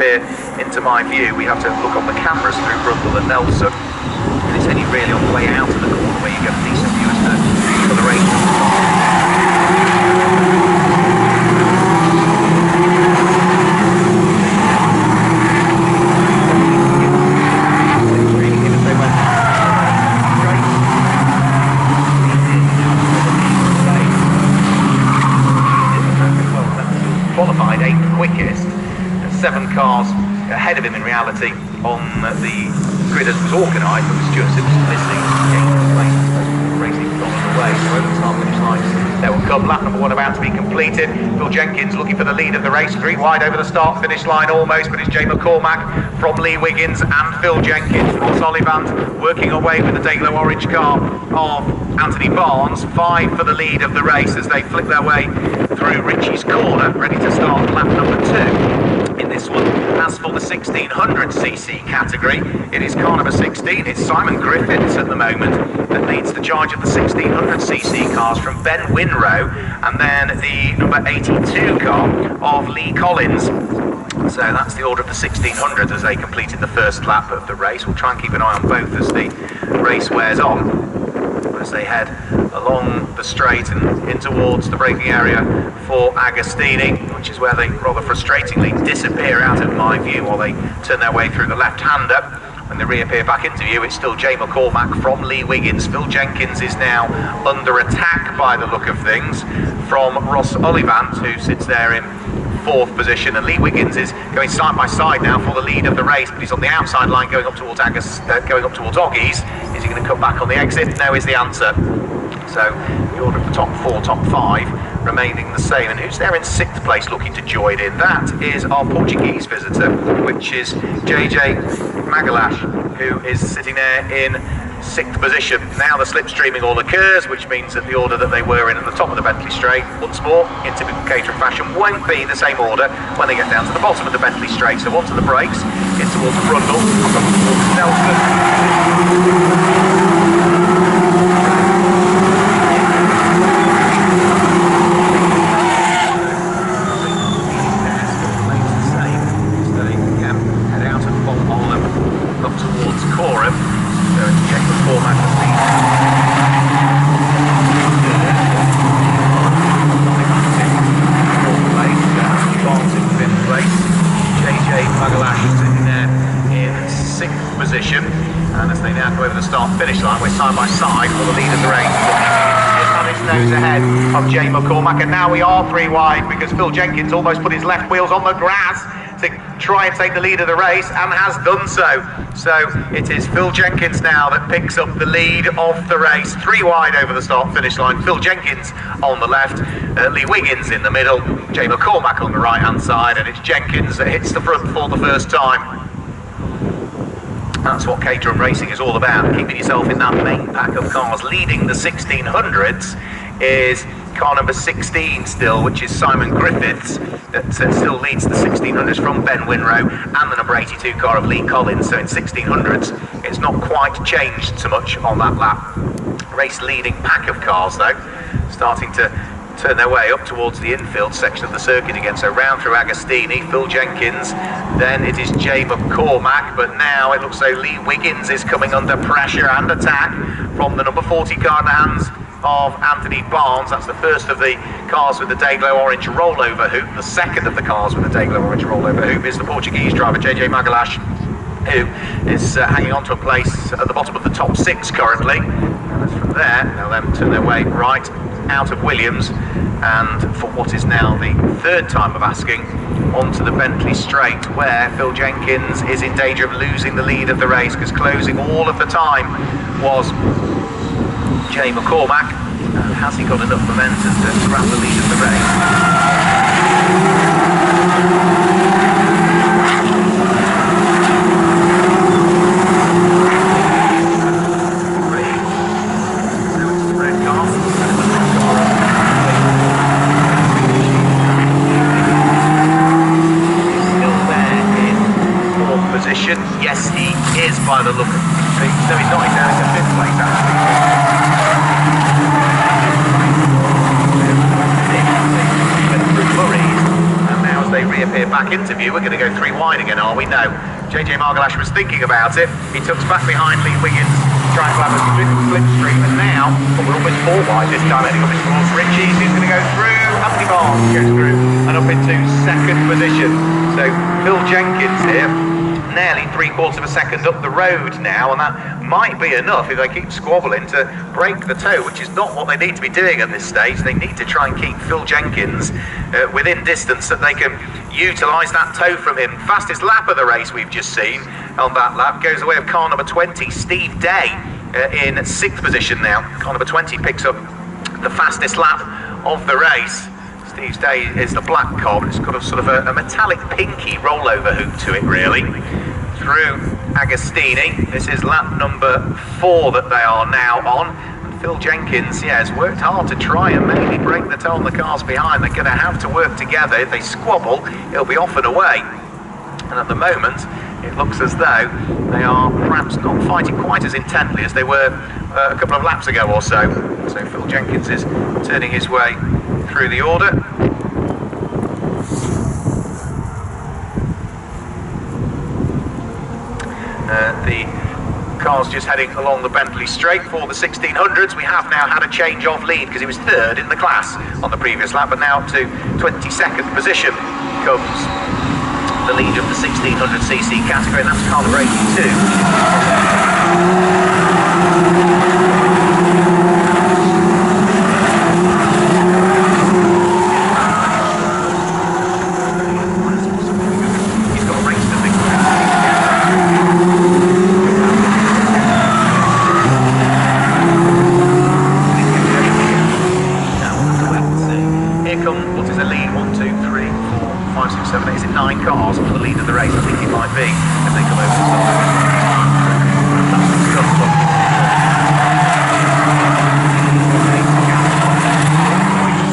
reappear into my view. We have to look on the cameras through Brundle and Nelson, and it's only really on the way out of the corner where you get a decent view for the race. Qualified 8th quickest, 7 cars ahead of him in reality on the grid as was organised, but Stuart Simpson missing racing on the way, so over the start finish line there will come. Lap number 1 about to be completed. Phil Jenkins looking for the lead of the race, 3 wide over the start finish line almost, but it's Jay McCormack from Lee Wiggins and Phil Jenkins. Ross Ollivant working away with the Dayglow orange car of Anthony Barnes, 5 for the lead of the race as they flick their way through Ritchie's corner, ready to start lap number 2 in this one. As for the 1600cc category, it is car number 16, it's Simon Griffiths at the moment that leads the charge of the 1600cc cars from Ben Winrow, and then the number 82 car of Lee Collins. So that's the order of the 1600 as they completed the first lap of the race. We'll try and keep an eye on both as the race wears on, as they head along the straight and in towards the braking area for Agostini, which is where they rather frustratingly disappear out of my view while they turn their way through the left-hander. When they reappear back into view, it's still Jay McCormack from Lee Wiggins. Phil Jenkins is now under attack by the look of things from Ross Ollivant, who sits there in 4th position, and Lee Wiggins is going side by side now for the lead of the race, but he's on the outside line going up towards Oggies. Is he going to cut back on the exit? No is the answer. So the order of the top 4, top 5 remaining the same. And who's there in 6th place looking to join in? That is our Portuguese visitor, which is JJ Magalash, who is sitting there in 6th position. Now the slipstreaming all occurs, which means that the order that they were in at the top of the Bentley Straight, once more, in typical Caterham fashion, won't be the same order when they get down to the bottom of the Bentley Straight. So onto the brakes, in towards Brundle, towards Nelson. And as they now go over the start-finish line, we're side by side for the lead of the race. And it's nose ahead of Jay McCormack, and now we are 3 wide because Phil Jenkins almost put his left wheels on the grass to try and take the lead of the race, and has done so. So it is Phil Jenkins now that picks up the lead of the race. 3 wide over the start-finish line. Phil Jenkins on the left, Lee Wiggins in the middle, Jay McCormack on the right-hand side, and it's Jenkins that hits the front for the first time. That's what Caterham racing is all about, keeping yourself in that main pack of cars. Leading the 1600s is car number 16 still, which is Simon Griffiths, that still leads the 1600s from Ben Winrow, and the number 82 car of Lee Collins. So in 1600s, it's not quite changed so much on that lap. Race leading pack of cars though, starting to turn their way up towards the infield section of the circuit again. So round through Agostini, Phil Jenkins, then it is Jay McCormack, but now it looks like Lee Wiggins is coming under pressure and attack from the number 40 car in the hands of Anthony Barnes. That's the first of the cars with the Dayglow orange rollover hoop. The second of the cars with the Dayglow orange rollover hoop is the Portuguese driver JJ Magalash, who is hanging on to a place at the bottom of the top 6 currently. And from there, they'll then turn their way right out of Williams, and for what is now the 3rd time of asking, onto the Bentley Straight, where Phil Jenkins is in danger of losing the lead of the race, because closing all of the time was Jay McCormack. Has he got enough momentum to grab the lead of the race? Yes, he is by the look of things. No, he's not. He's down in 5th place actually. And now as they reappear clear back interview. We're going to go 3 wide again, are we? No. JJ Margalash was thinking about it. He tucks back behind Lee Wiggins, trying to have a slipstream, and now we're almost 4 wide this time, heading up towards Richie, who's going to go through. Anthony Barnes goes through and up into second position. So Phil Jenkins here, nearly 3/4 of a second up the road now, and that might be enough if they keep squabbling to break the tow, which is not what they need to be doing at this stage. They need to try and keep Phil Jenkins within distance so that they can utilise that tow from him. Fastest lap of the race we've just seen on that lap goes away of car number 20, Steve Day, in 6th position now. Car number 20 picks up the fastest lap of the race. Steve Day is the black car, but it's got a sort of a metallic pinky rollover hoop to it, really. Through Agostini. This is lap number 4 that they are now on. And Phil Jenkins, has worked hard to try and maybe break the toe on the cars behind. They're going to have to work together. If they squabble, it'll be off and away. And at the moment, it looks as though they are perhaps not fighting quite as intently as they were a couple of laps ago or so. So Phil Jenkins is turning his way through the order. The car's just heading along the Bentley straight for the 1600s. We have now had a change of lead because he was 3rd in the class on the previous lap, but now up to 22nd position comes the lead of the 1600cc category, and that's car number 82. Is it 9 cars for the lead of the race? I think it might be as they come over the top.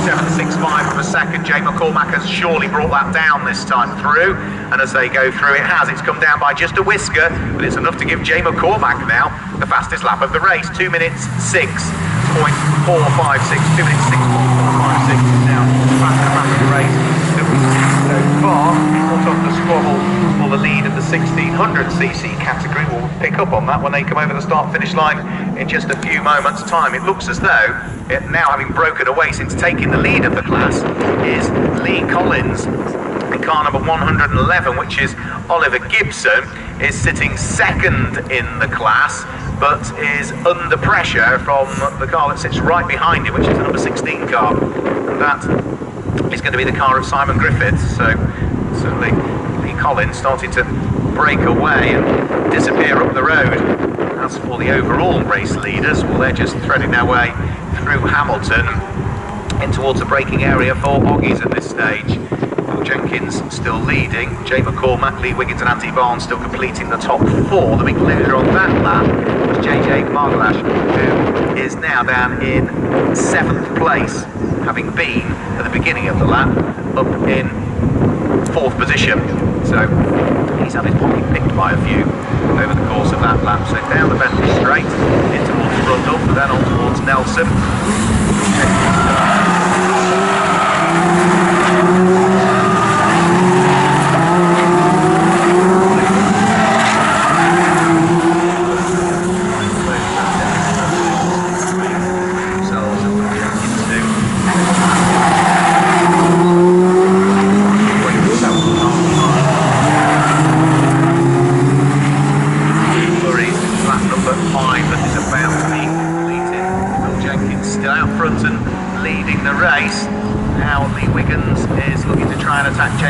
7.65 of a second. Jay McCormack has surely brought that down this time through, and as they go through, it has. It's come down by just a whisker, but it's enough to give Jay McCormack now the fastest lap of the race. 2 minutes 6.456. 2 minutes 6.456 is now the fastest lap of the race that we've seen so far. What of the squabble for the lead of the 1600cc category? We'll pick up on that when they come over the start-finish line in just a few moments' time. It looks as though it now, having broken away since taking the lead of the class, is Lee Collins in car number 111, which is Oliver Gibson, is sitting 2nd in the class, but is under pressure from the car that sits right behind him, which is the number 16 car, and that is going to be the car of Simon Griffiths. So certainly Lee Collins starting to break away and disappear up the road. As for the overall race leaders, well, they're just threading their way through Hamilton in towards the braking area for Oggies at this stage. Phil Jenkins still leading. Jay McCormack, Lee Wiggins and Anthony Barnes still completing the top 4. The big loser on that lap was JJ Margalash, who is now down in 7th place, having been at the beginning of the lap up in 4th position. So he's had his pocket picked by a few over the course of that lap. So down the Bentley straight, in towards Rundle, and then on towards Nelson.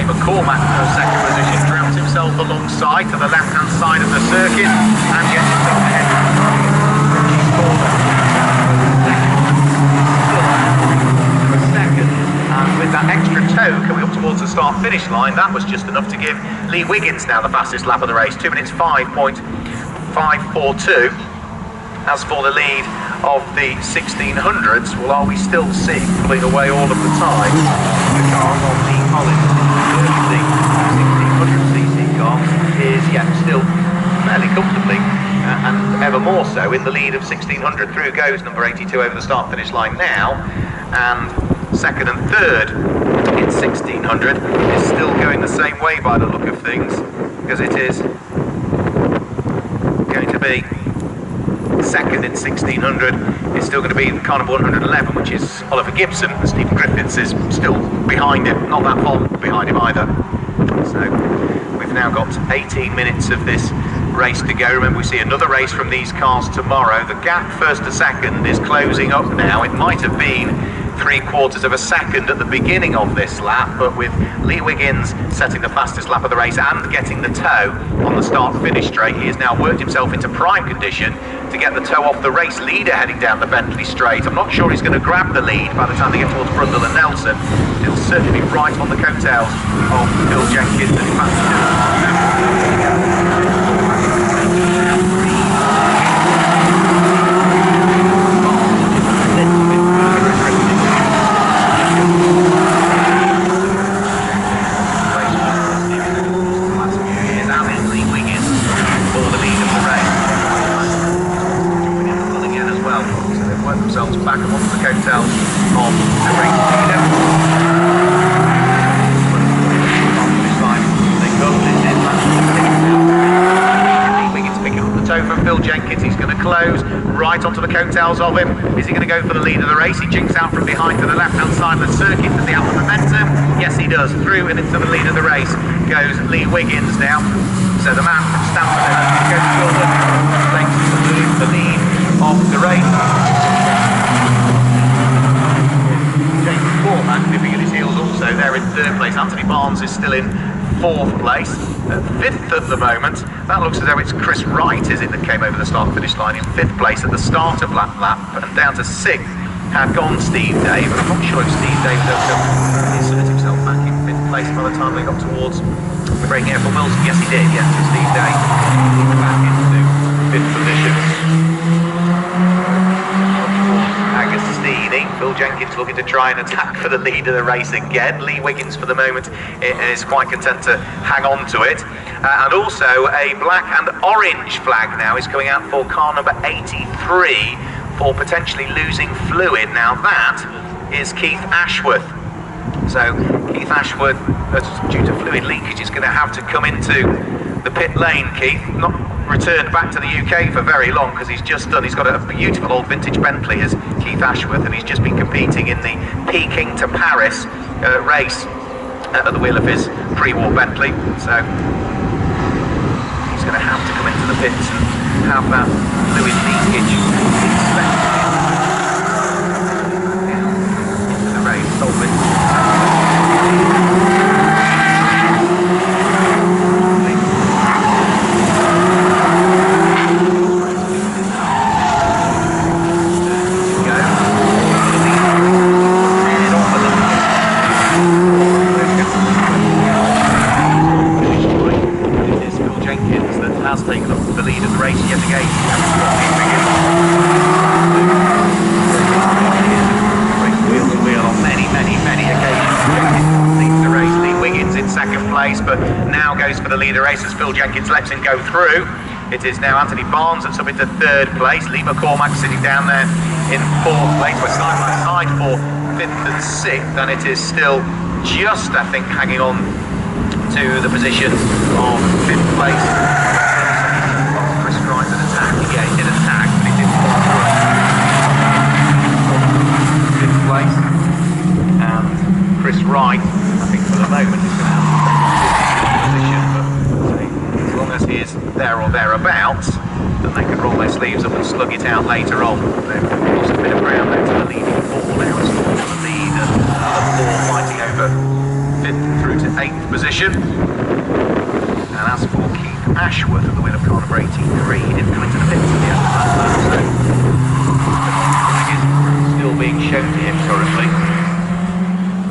McCormack for second position, drops himself alongside to the left-hand side of the circuit and gets himself ahead. Second, and with that extra toe coming up towards the start-finish line, that was just enough to give Lee Wiggins now the fastest lap of the race, 2 minutes 5.542. As for the lead of the 1600s, well, are we still seeing pulling away all of the time the car of Lee Collins? The 1600cc car is still fairly comfortably and ever more so in the lead of 1600. Through goes number 82 over the start finish line now, and second and third in 1600 is still going the same way by the look of things, because it is going to be second in 1600. It's still going to be the Carnival 111, which is Oliver Gibson. Stephen Griffiths is still behind him, not that far behind him either. So we've now got 18 minutes of this race to go. Remember, we see another race from these cars tomorrow. The gap first to second is closing up now. It might have been 3/4 of a second at the beginning of this lap, but with Lee Wiggins setting the fastest lap of the race and getting the toe on the start-finish straight, he has now worked himself into prime condition to get the toe off the race leader heading down the Bentley straight. I'm not sure he's going to grab the lead by the time they get towards Brundle and Nelson. He'll certainly be right on the coattails of Phil Jenkins, and in fact, themselves back onto the coattails of the race leader. Wiggins picking up the toe from Phil Jenkins. He's going to close right onto the coattails of him. Is he going to go for the lead of the race? He jinks out from behind to the left-hand side of the circuit. Does he have the momentum? Yes, he does. Through and into the lead of the race goes Lee Wiggins now. So the man from Stanford goes forward, takes the lead of the race. Nipping at his heels also there in third place. Anthony Barnes is still in fourth place. Fifth at the moment. That looks as though it's Chris Wright, is it, that came over the start-finish line in fifth place at the start of lap. And down to sixth had gone Steve Day, but I'm not sure if Steve Day will insert himself back in fifth place by the time they got towards the braking area for Wilson. Yes, he did. Yes, so Steve Day back into fifth position. Phil Jenkins looking to try and attack for the lead of the race again. Lee Wiggins for the moment is quite content to hang on to it. And also a black and orange flag now is coming out for car number 83 for potentially losing fluid. Now that is Keith Ashworth. So Keith Ashworth, due to fluid leakage, is going to have to come into the pit lane. Keith not returned back to the UK for very long, because he's got a beautiful old vintage Bentley as Keith Ashworth, and he's just been competing in the Peking to Paris race at the wheel of his pre-war Bentley. So he's going to have to come into the pits and have that fluid leakage inspected. Into the race, solving. Has taken up the lead of the race yet again. Wheel to wheel on many occasions. Leads the race. Lee Wiggins in second place, but now goes for the lead of the race as Phil Jenkins lets him go through. It is now Anthony Barnes that's up into third place. Lee McCormack sitting down there in fourth place. We're side by side for fifth and sixth, and it is still just, I think, hanging on to the position of fifth place. Yeah, he did attack, but he didn't fall through. Fifth place. And Chris Wright, I think for the moment, is going to have to position, but as long as he is there or thereabouts, then they can roll their sleeves up and slug it out later on. They've lost a bit of ground there to the leading four now, as the lead and the four fighting over fifth through to eighth position. And as for Keith Ashworth at the wheel of car number 83, he didn't come into the pits at the end of that lap, so is still being shown to him currently.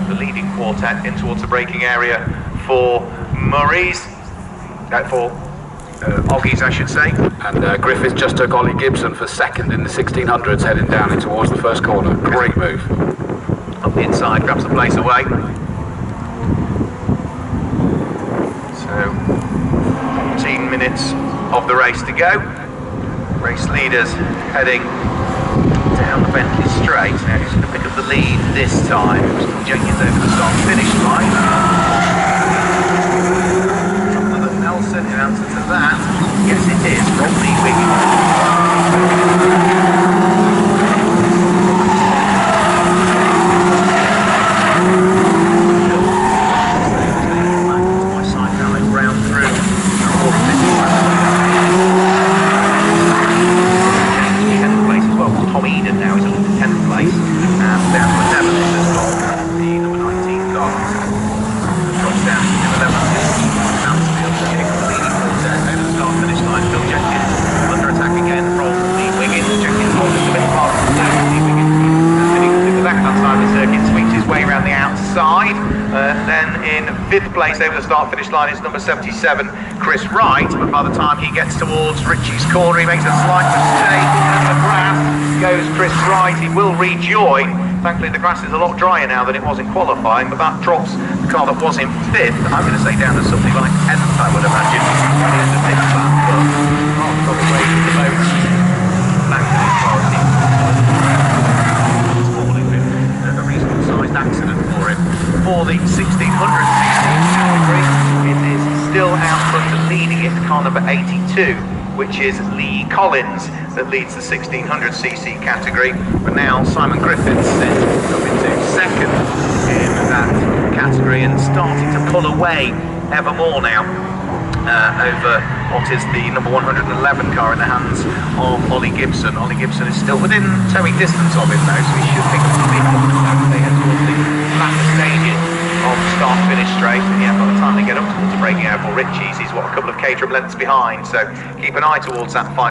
The leading quartet in towards the braking area for Murray's, for Oggies, I should say. And Griffith just took Ollie Gibson for second in the 1600s, heading down in towards the first corner. Great move. Up the inside, grabs the place away. So 14 minutes of the race to go. Race leaders heading down the Bentley straight. Now he's going to pick up the the lead this time. It was Paul Jenkins over the start-finish line. Nelson, in answer to that, yes it is, Rodney Wiggins. Then in 5th place over the start-finish line is number 77, Chris Wright, but by the time he gets towards Richie's corner, he makes a slight mistake in the grass, goes Chris Wright, he will rejoin. Thankfully the grass is a lot drier now than it was in qualifying, but that drops the car that was in 5th, I'm going to say down to something like 10th, I would imagine, when he was a 5th lap, but not the way to the boat. Thankfully, as far as he a reasonable sized accident for him. For the 1600cc category, it is still out front and leading it, car number 82, which is Lee Collins, that leads the 1600cc category. But now Simon Griffiths is coming to second in that category and starting to pull away ever more now over what is the number 111 car in the hands of Ollie Gibson. Ollie Gibson is still within towing distance of him though, so he should pick up some influence as they head towards the latter stages of the start-finish straight. And yeah, by the time they get up towards the breaking out for Ritchie's, he's what, a couple of Caterham lengths behind, so keep an eye towards that final.